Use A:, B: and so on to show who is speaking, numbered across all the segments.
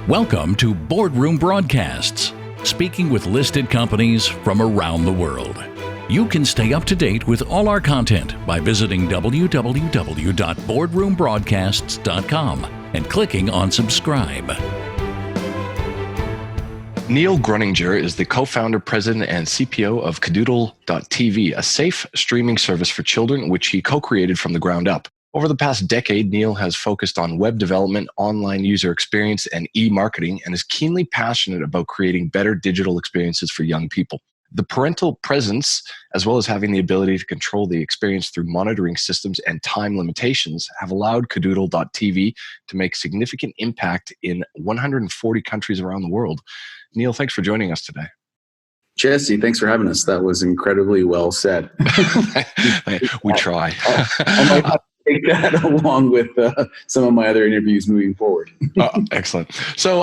A: Welcome to Boardroom Broadcasts, speaking with listed companies from around the world. You can stay up to date with all our content by visiting www.boardroombroadcasts.com and clicking on subscribe.
B: Neil Gruninger is the co-founder, president, and CPO of KidoodleTV, a safe streaming service for children, which he co-created from the ground up. Over the past decade, Neil has focused on web development, online user experience, and e-marketing, and is keenly passionate about creating better digital experiences for young people. The parental presence, as well as having the ability to control the experience through monitoring systems and time limitations, have allowed KidoodleTV to make significant impact in 140 countries around the world. Neil, thanks for joining us today.
C: Jesse, thanks for having us. That was incredibly well said.
B: We try.
C: I might have to take that along with some of my other interviews moving forward.
B: Excellent. So,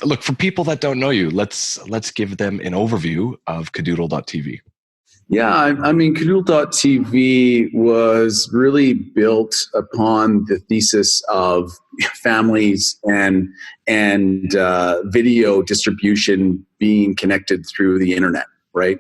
B: look, for people that don't know you, let's give them an overview of KidoodleTV.
C: Yeah, I mean, KidoodleTV was really built upon the thesis of families and video distribution being connected through the internet, right?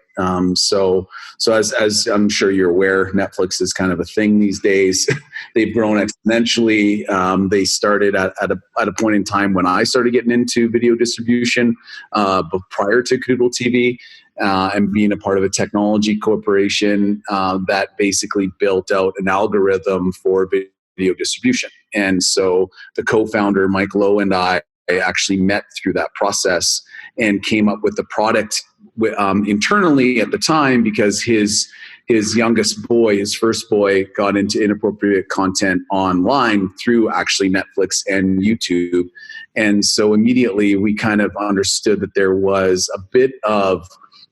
C: So as I'm sure you're aware, Netflix is kind of a thing these days. They've grown exponentially. They started at a point in time when I started getting into video distribution, but prior to KidoodleTV. And being a part of a technology corporation that basically built out an algorithm for video distribution. And so the co-founder, Mike Lowe, and I actually met through that process and came up with the product internally at the time because his youngest boy, his first boy, got into inappropriate content online through actually Netflix and YouTube. And so immediately we kind of understood that there was a bit of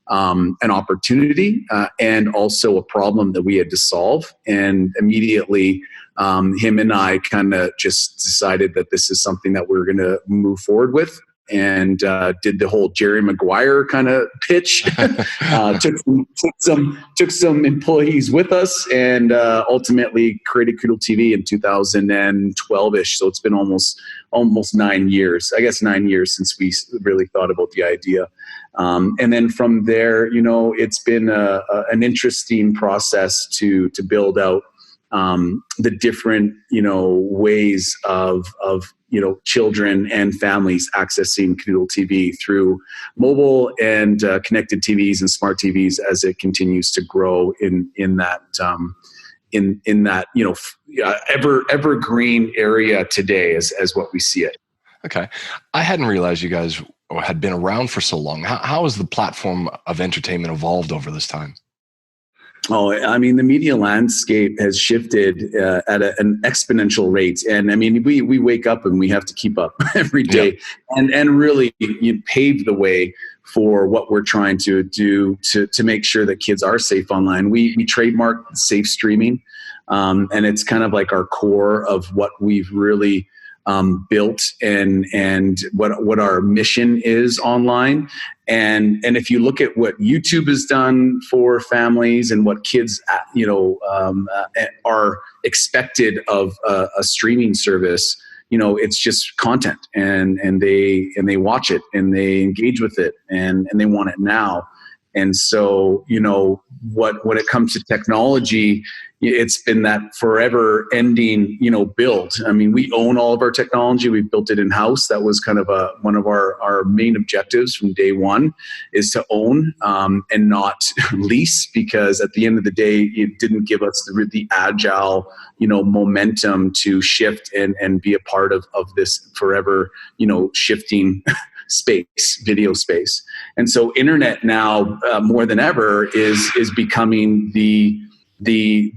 C: an opportunity and also a problem that we had to solve. And immediately, him and I kind of just decided that this is something that we're going to move forward with, and did the whole Jerry Maguire kind of pitch. Took some employees with us, and ultimately created KidoodleTV in 2012-ish. So it's been almost 9 years. I guess 9 years since we really thought about the idea. And then from there, it's been an interesting process to build out the different, ways of children and families accessing KidoodleTV through mobile and connected TVs and smart TVs as it continues to grow in that evergreen area today as what we see it.
B: Okay. I hadn't realized you guys had been around for so long. How has the platform of entertainment evolved over this time?
C: Oh, I mean, the media landscape has shifted at an exponential rate. And I mean, we wake up and we have to keep up every day. Yep. And really you pave the way for what we're trying to do to make sure that kids are safe online. We trademark safe streaming. And it's kind of like our core of what we've really built and what our mission is online. And if you look at what YouTube has done for families and what kids, are expected of a streaming service, it's just content and they watch it and they engage with it and they want it now. And so, when it comes to technology, it's been that forever ending, build. I mean, we own all of our technology. We've built it in-house. That was kind of one of our main objectives from day one, is to own and not lease, because at the end of the day, it didn't give us the agile, momentum to shift and be a part of this forever, shifting video space. And so internet now more than ever is becoming the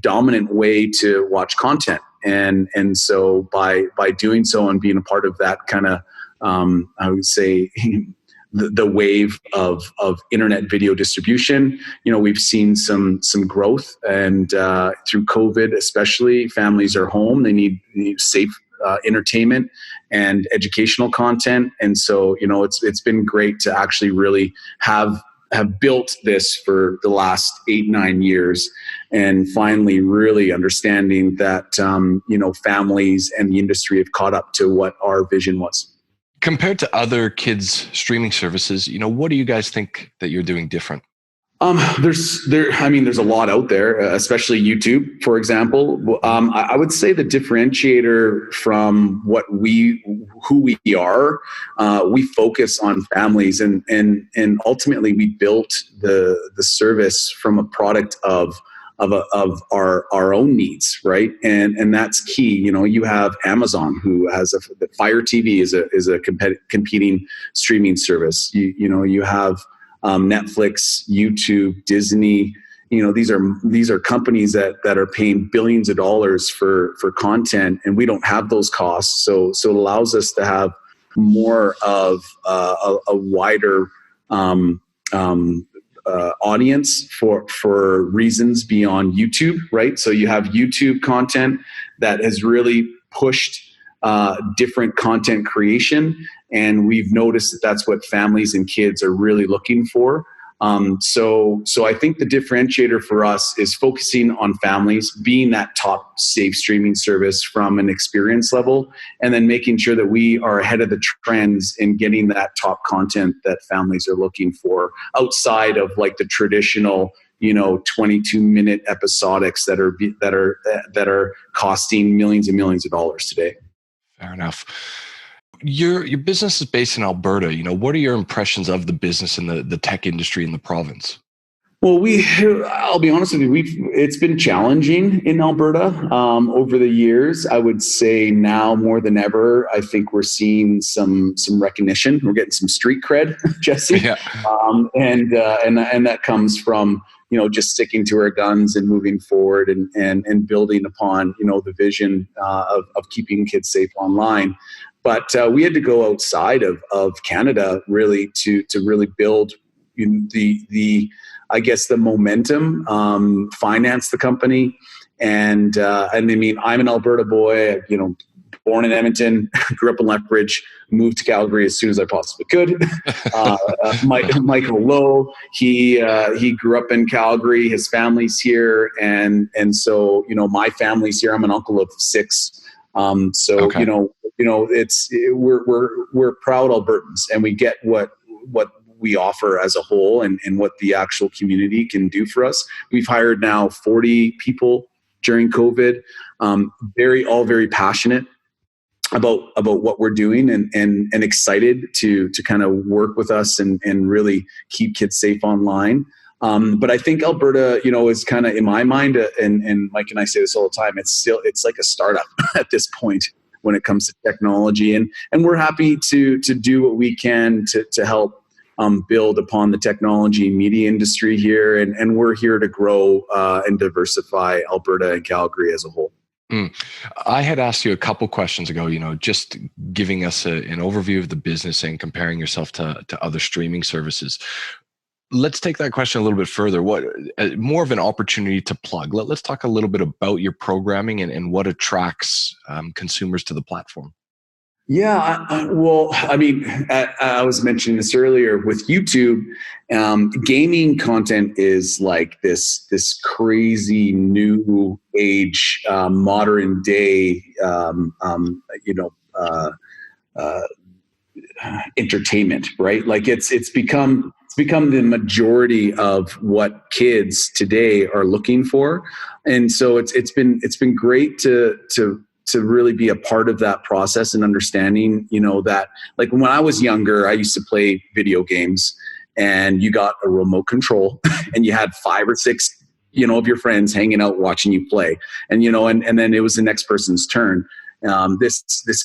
C: dominant way to watch content. And so by doing so and being a part of that kind of, I would say, the wave of internet video distribution, we've seen some growth, and through COVID especially, families are home. They need safe entertainment and educational content. And so, it's been great to actually really have built this for the last 8-9 years, and finally really understanding that, families and the industry have caught up to what our vision was.
B: Compared to other kids streaming services, what do you guys think that you're doing different?
C: There's a lot out there, especially YouTube, for example. I would say the differentiator from who we are, we focus on families, and ultimately we built the service from a product of our own needs, right? And that's key. You have Amazon, who has the Fire TV is a competing streaming service. You have Netflix, YouTube, Disney. These are companies that are paying billions of dollars for content, and we don't have those costs. So it allows us to have more of a wider audience for reasons beyond YouTube, right? So you have YouTube content that has really pushed different content creation, and we've noticed that that's what families and kids are really looking for. So I think the differentiator for us is focusing on families, being that top safe streaming service from an experience level, and then making sure that we are ahead of the trends in getting that top content that families are looking for outside of like the traditional 22-minute episodics that are costing millions and millions of dollars today.
B: Fair enough. Your business is based in Alberta. What are your impressions of the business and the tech industry in the province?
C: Well, I'll be honest with you, it's been challenging in Alberta over the years. I would say now more than ever, I think we're seeing some recognition. We're getting some street cred, Jesse. Yeah. And that comes from just sticking to our guns and moving forward and building upon the vision of keeping kids safe online. But we had to go outside of Canada really to really build the I guess the momentum, finance the company, and I mean, I'm an Alberta boy, born in Edmonton, grew up in Lethbridge, moved to Calgary as soon as I possibly could. Michael Lowe, he grew up in Calgary, his family's here, and so my family's here. I'm an uncle of 6, so okay. We're proud Albertans, and we get what we offer as a whole and what the actual community can do for us. We've hired now 40 people during COVID, all very passionate about what we're doing and excited to kind of work with us and really keep kids safe online. But I think Alberta, is kind of in my mind, and Mike and I say this all the time, it's like a startup at this point when it comes to technology. And we're happy to do what we can to help build upon the technology and media industry here, and we're here to grow and diversify Alberta and Calgary as a whole.
B: I had asked you a couple questions ago, just giving us an overview of the business and comparing yourself to other streaming services. Let's take that question a little bit further. What more of an opportunity to plug? Let's talk a little bit about your programming and what attracts consumers to the platform.
C: Yeah, I was mentioning this earlier with YouTube. Gaming content is like this crazy new age, modern day, entertainment, right? Like it's become the majority of what kids today are looking for, and so it's been great to really be a part of that process and understanding, that like when I was younger, I used to play video games, and you got a remote control and you had 5 or 6, of your friends hanging out watching you play, and then it was the next person's turn. This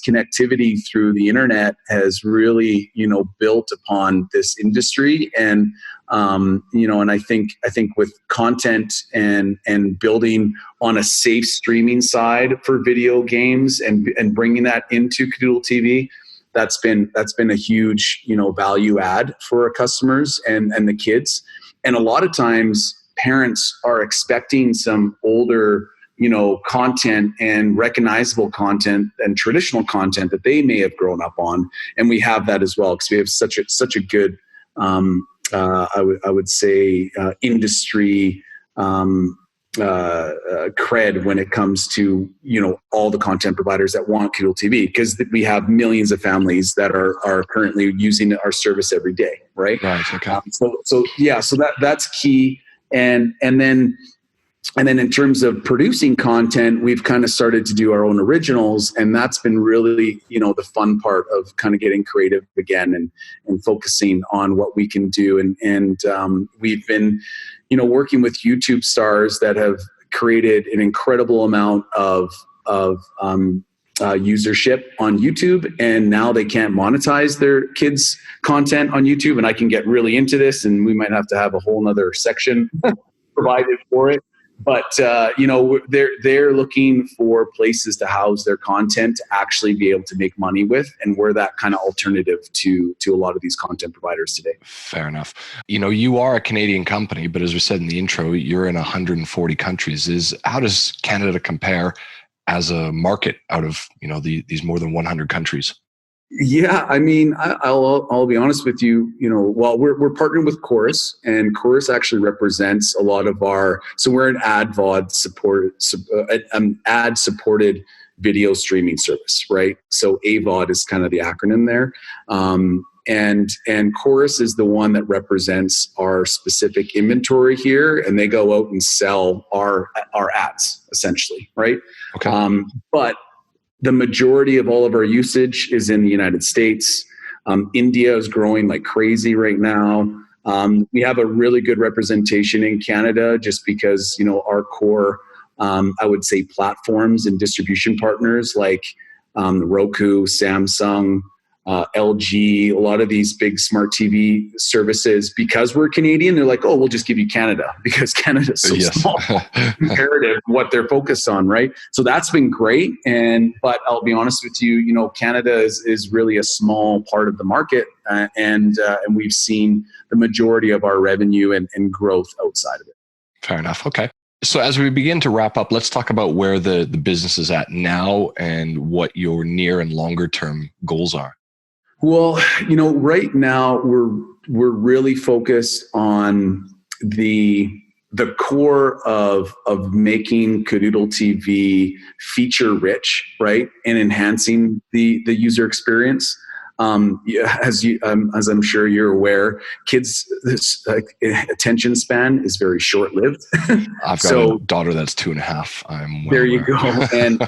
C: connectivity through the internet has really, built upon this industry, and and I think with content and building on a safe streaming side for video games and bringing that into KidoodleTV, that's been a huge, value add for our customers and the kids. And a lot of times parents are expecting some older, content and recognizable content and traditional content that they may have grown up on, and we have that as well because we have such a good, I would say, industry cred when it comes to, all the content providers that want Kidoodle TV, because we have millions of families that are currently using our service every day, right?
B: Right. Okay.
C: So that's key. And then in terms of producing content, we've kind of started to do our own originals, and that's been really, the fun part of kind of getting creative again and focusing on what we can do. And we've been, working with YouTube stars that have created an incredible amount of usership on YouTube, and now they can't monetize their kids' content on YouTube. And I can get really into this, and we might have to have a whole nother section provided for it. But they're looking for places to house their content to actually be able to make money with, and we're that kind of alternative to a lot of these content providers today.
B: Fair enough. You are a Canadian company, but as we said in the intro, you're in 140 countries. How does Canada compare as a market out of these more than 100 countries?
C: Yeah, I mean, I'll be honest with you. Well, we're partnered with Chorus, and Chorus actually represents a lot of our. So we're an ad supported video streaming service, right? So AVOD is kind of the acronym there, and Chorus is the one that represents our specific inventory here, and they go out and sell our ads essentially, right?
B: Okay.
C: But the majority of all of our usage is in the United States. India is growing like crazy right now. We have a really good representation in Canada just because, our core, I would say, platforms and distribution partners like Roku, Samsung, LG, a lot of these big smart TV services, because we're Canadian, they're like, oh, we'll just give you Canada because Canada's so small comparative what they're focused on, right? So that's been great. But I'll be honest with you, Canada is really a small part of the market, and we've seen the majority of our revenue and growth outside of it.
B: Fair enough. Okay. So as we begin to wrap up, let's talk about where the business is at now and what your near and longer term goals are.
C: Well, right now we're really focused on the core of making KidoodleTV feature rich, right, and enhancing the user experience. As I'm sure you're aware, kids' attention span is very short-lived.
B: I've got a daughter that's 2.5.
C: There you go. And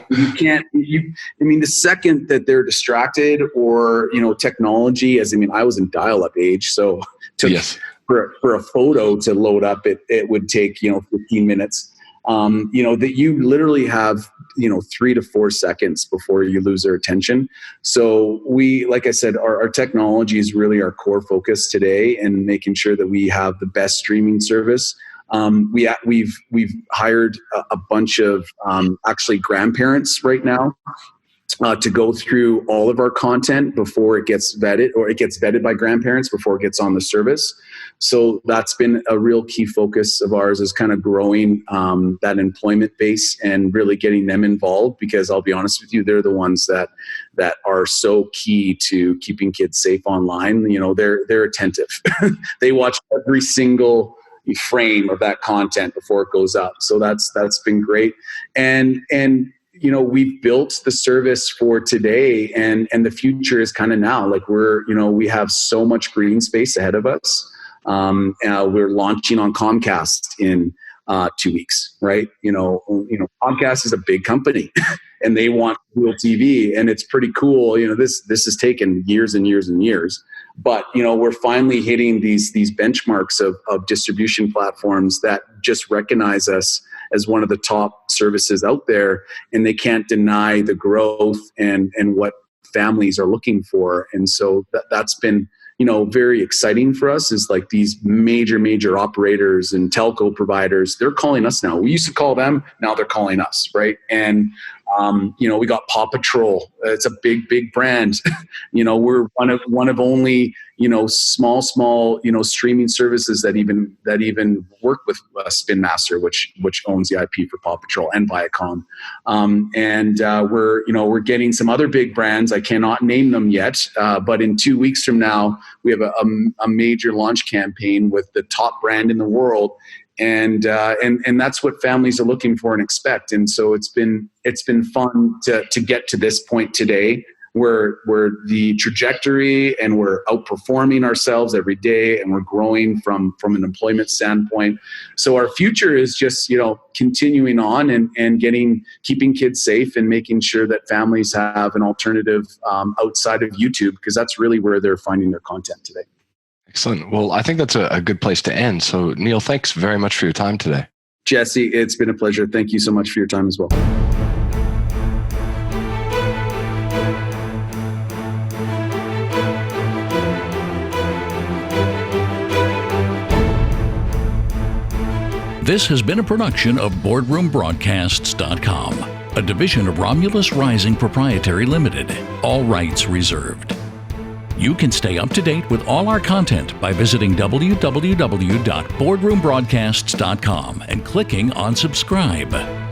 C: the second that they're distracted or, technology, I was in dial-up age, so for a photo to load up, it would take, 15 minutes. That you literally have, 3 to 4 seconds before you lose their attention. So like I said, our technology is really our core focus today, and making sure that we have the best streaming service. We've hired a bunch of actually grandparents right now to go through all of our content before it gets vetted, or it gets vetted by grandparents before it gets on the service. So that's been a real key focus of ours, is kind of growing that employment base and really getting them involved, because I'll be honest with you, they're the ones that are so key to keeping kids safe online. They're attentive. They watch every single frame of that content before it goes up. So that's been great. And we've built the service for today, and the future is kind of now. Like we have so much green space ahead of us. We're launching on Comcast in 2 weeks, right? Comcast is a big company and they want Kidoodle TV, and it's pretty cool. This has taken years and years and years, but we're finally hitting these benchmarks of distribution platforms that just recognize us as one of the top services out there, and they can't deny the growth and what families are looking for. And so that's been very exciting for us, is like these major operators and telco providers, they're calling us now. We used to call them, now they're calling us, right? And we got Paw Patrol. It's a big brand. We're one of only small streaming services that even work with Spin Master, which owns the IP for Paw Patrol, and Viacom. And we're getting some other big brands. I cannot name them yet, but in 2 weeks from now, we have a major launch campaign with the top brand in the world. and that's what families are looking for and expect. And so it's been fun to get to this point today, where the trajectory, and we're outperforming ourselves every day, and we're growing from an employment standpoint. So our future is just, continuing on and keeping kids safe, and making sure that families have an alternative outside of YouTube, because that's really where they're finding their content today.
B: Excellent. Well, I think that's a good place to end. So Neil, thanks very much for your time today.
C: Jesse, it's been a pleasure. Thank you so much for your time as well.
A: This has been a production of BoardroomBroadcasts.com, a division of Romulus Rising Proprietary Limited. All rights reserved. You can stay up to date with all our content by visiting www.boardroombroadcasts.com and clicking on subscribe.